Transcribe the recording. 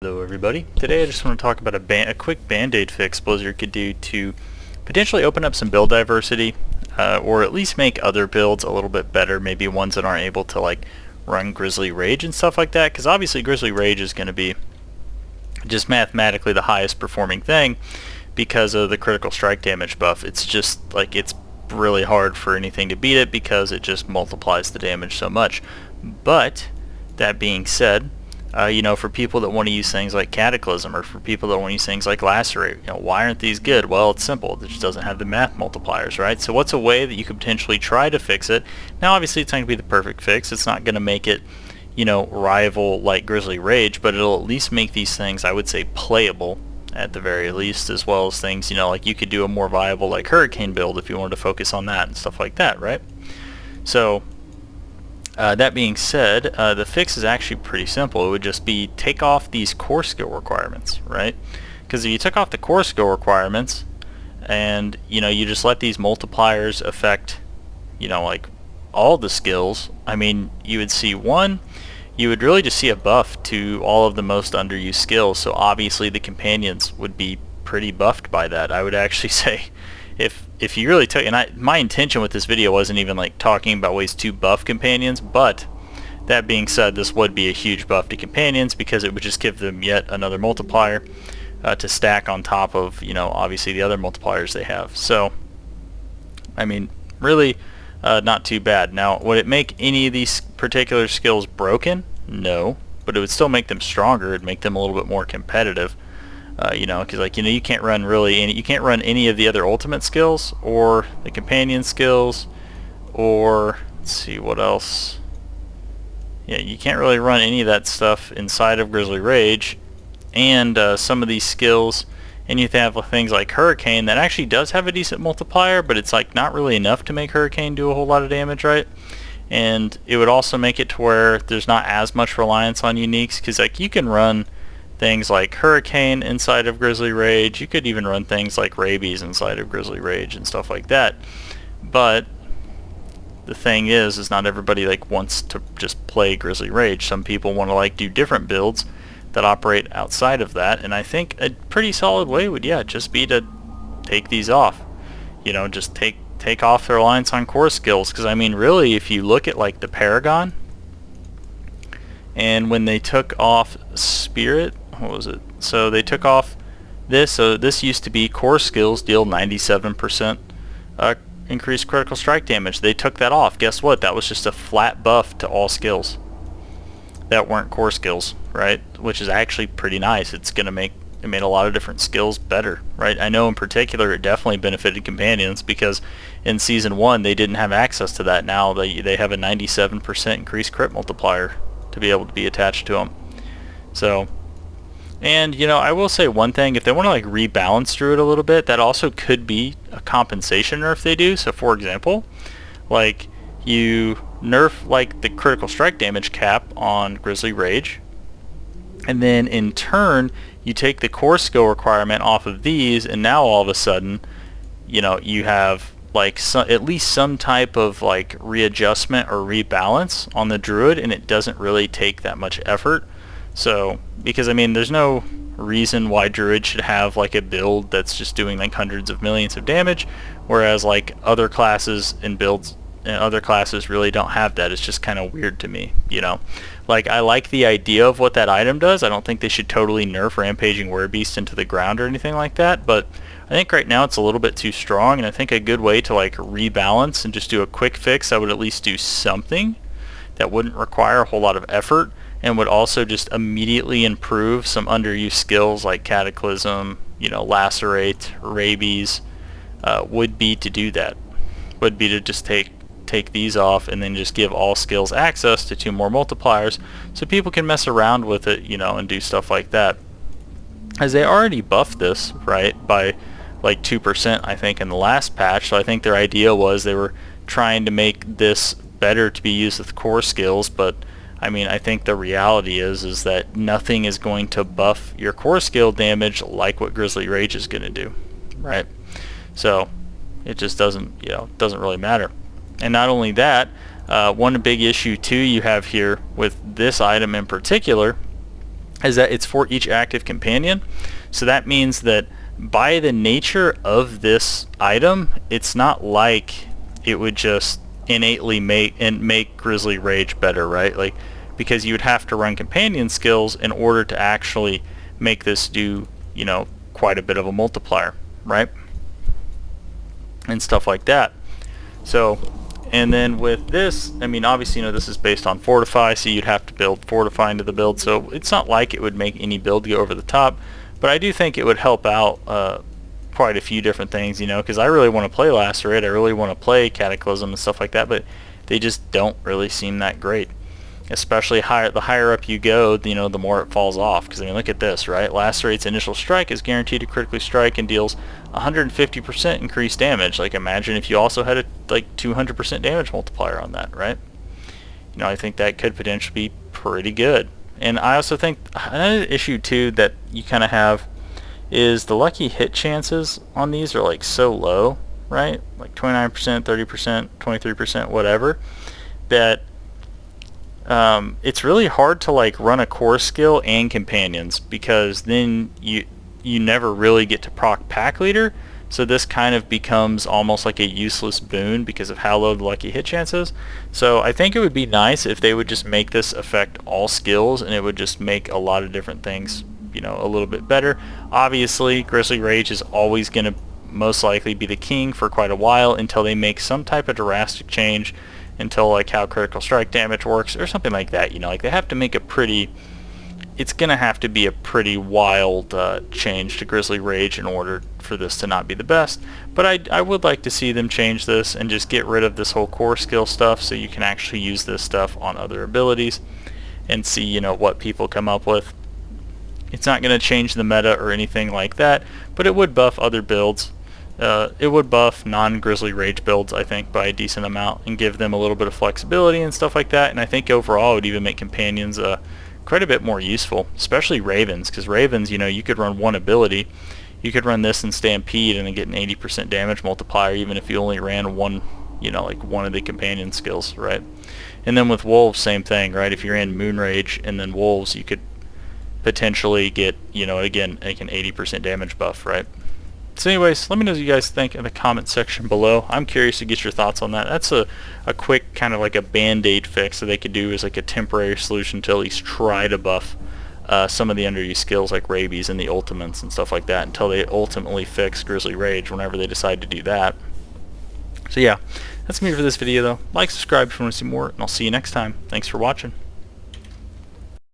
Hello everybody. Today I just want to talk about a quick band-aid fix Blizzard could do to potentially open up some build diversity, or at least make other builds a little bit better, maybe ones that aren't able to like run Grizzly Rage and stuff like that, because obviously Grizzly Rage is going to be just mathematically the highest performing thing because of the critical strike damage buff. It's just like it's really hard for anything to beat it because it just multiplies the damage so much. But that being said, for people that want to use things like Cataclysm, or for people that want to use things like Lacerate, why aren't these good? Well, it's simple. It just doesn't have the math multipliers, right? So what's a way that you could potentially try to fix it? Now, obviously, it's not going to be the perfect fix. It's not going to make it, rival like Grizzly Rage, but it'll at least make these things, I would say, playable at the very least, as well as things, like you could do a more viable like Hurricane build if you wanted to focus on that and stuff like that, right? So that being said, the fix is actually pretty simple. It would just be take off these core skill requirements, right? Because if you took off the core skill requirements and you just let these multipliers affect like all the skills, I mean, you would see you would really just see a buff to all of the most underused skills. So obviously the companions would be pretty buffed by that. I would actually say if you really took, and my intention with this video wasn't even like talking about ways to buff companions, but that being said, this would be a huge buff to companions because it would just give them yet another multiplier to stack on top of obviously the other multipliers they have. So I mean, really not too bad. Now, would it make any of these particular skills broken? No, but it would still make them stronger. It'd make them a little bit more competitive. Because you can't run you can't run any of the other ultimate skills or the companion skills, or let's see what else. Yeah, you can't really run any of that stuff inside of Grizzly Rage, and some of these skills, and you have things like Hurricane that actually does have a decent multiplier, but it's like not really enough to make Hurricane do a whole lot of damage, right? And it would also make it to where there's not as much reliance on uniques, because like you can run things like Hurricane inside of Grizzly Rage. You could even run things like Rabies inside of Grizzly Rage and stuff like that. But the thing is not everybody like wants to just play Grizzly Rage. Some people want to like do different builds that operate outside of that, and I think a pretty solid way would just be to take these off. Just take off the reliance on core skills, because I mean really if you look at like the Paragon, and when they took off Spirit, what was it? So they took off this. So this used to be core skills deal 97% increased critical strike damage. They took that off. Guess what? That was just a flat buff to all skills that weren't core skills, right? Which is actually pretty nice. It made a lot of different skills better, right? I know in particular it definitely benefited companions, because in season 1 they didn't have access to that. Now they have a 97% increased crit multiplier to be able to be attached to them. So, and I will say one thing, if they want to like rebalance Druid a little bit, that also could be a compensation nerf they do. So for example, like you nerf like the critical strike damage cap on Grizzly Rage, and then in turn you take the core skill requirement off of these, and now all of a sudden you have like at least some type of like readjustment or rebalance on the Druid, and it doesn't really take that much effort. So because I mean there's no reason why Druid should have like a build that's just doing like hundreds of millions of damage, whereas like other classes and builds and other classes really don't have that. It's just kind of weird to me, like I like the idea of what that item does. I don't think they should totally nerf Rampaging Werebeast into the ground or anything like that, but I think right now it's a little bit too strong, and I think a good way to like rebalance and just do a quick fix, I would at least do something that wouldn't require a whole lot of effort and would also just immediately improve some underused skills like Cataclysm, Lacerate, Rabies, would be to do that. Would be to just take these off and then just give all skills access to 2 more multipliers, so people can mess around with it, and do stuff like that. As they already buffed this, right, by like 2% I think in the last patch, so I think their idea was they were trying to make this better to be used with core skills, but I mean I think the reality is that nothing is going to buff your core skill damage like what Grizzly Rage is going to do, right? So it just doesn't really matter. And not only that, one big issue too you have here with this item in particular is that it's for each active companion. So that means that by the nature of this item, it's not like it would just innately make Grizzly Rage better, right? Like, because you would have to run companion skills in order to actually make this do, you know, quite a bit of a multiplier, right? And stuff like that. So, and then with this, I mean, obviously, you know, this is based on Fortify, so you'd have to build Fortify into the build, so it's not like it would make any build go over the top, but I do think it would help out quite a few different things, you know, because I really want to play Lacerate, I really want to play Cataclysm and stuff like that, but they just don't really seem that great. Especially the higher up you go, you know, the more it falls off. Because I mean, look at this, right? Lacerate's initial strike is guaranteed to critically strike and deals 150% increased damage. Like, imagine if you also had a like 200% damage multiplier on that, right? You know, I think that could potentially be pretty good. And I also think another issue too that you kind of have is the lucky hit chances on these are like so low, right? Like 29%, 30%, 23%, whatever. That it's really hard to like run a core skill and companions, because then you never really get to proc pack leader, so this kind of becomes almost like a useless boon because of how low the lucky hit chance is. So I think it would be nice if they would just make this affect all skills, and it would just make a lot of different things, you know, a little bit better. Obviously Grizzly Rage is always going to most likely be the king for quite a while until they make some type of drastic change, until like how critical strike damage works or something like that. You know, like they have to make a pretty, it's gonna have to be a pretty wild change to Grizzly Rage in order for this to not be the best. But I would like to see them change this and just get rid of this whole core skill stuff, so you can actually use this stuff on other abilities and see, you know, what people come up with. It's not going to change the meta or anything like that, but it would buff other builds. It would buff non-Grizzly Rage builds, I think, by a decent amount, and give them a little bit of flexibility and stuff like that. And I think overall it would even make companions quite a bit more useful, especially Ravens, because Ravens, you know, you could run one ability. You could run this in Stampede and then get an 80% damage multiplier, even if you only ran one, you know, like one of the companion skills, right? And then with Wolves, same thing, right? If you're in Moonrage and then Wolves, you could potentially get, you know, again, like an 80% damage buff, right? So anyways, let me know what you guys think in the comment section below. I'm curious to get your thoughts on that. That's a quick kind of like a band-aid fix that they could do as like a temporary solution to at least try to buff some of the underused skills like Rabies and the Ultimates and stuff like that, until they ultimately fix Grizzly Rage whenever they decide to do that. So yeah, that's me for this video though. Like, subscribe if you want to see more, and I'll see you next time. Thanks for watching.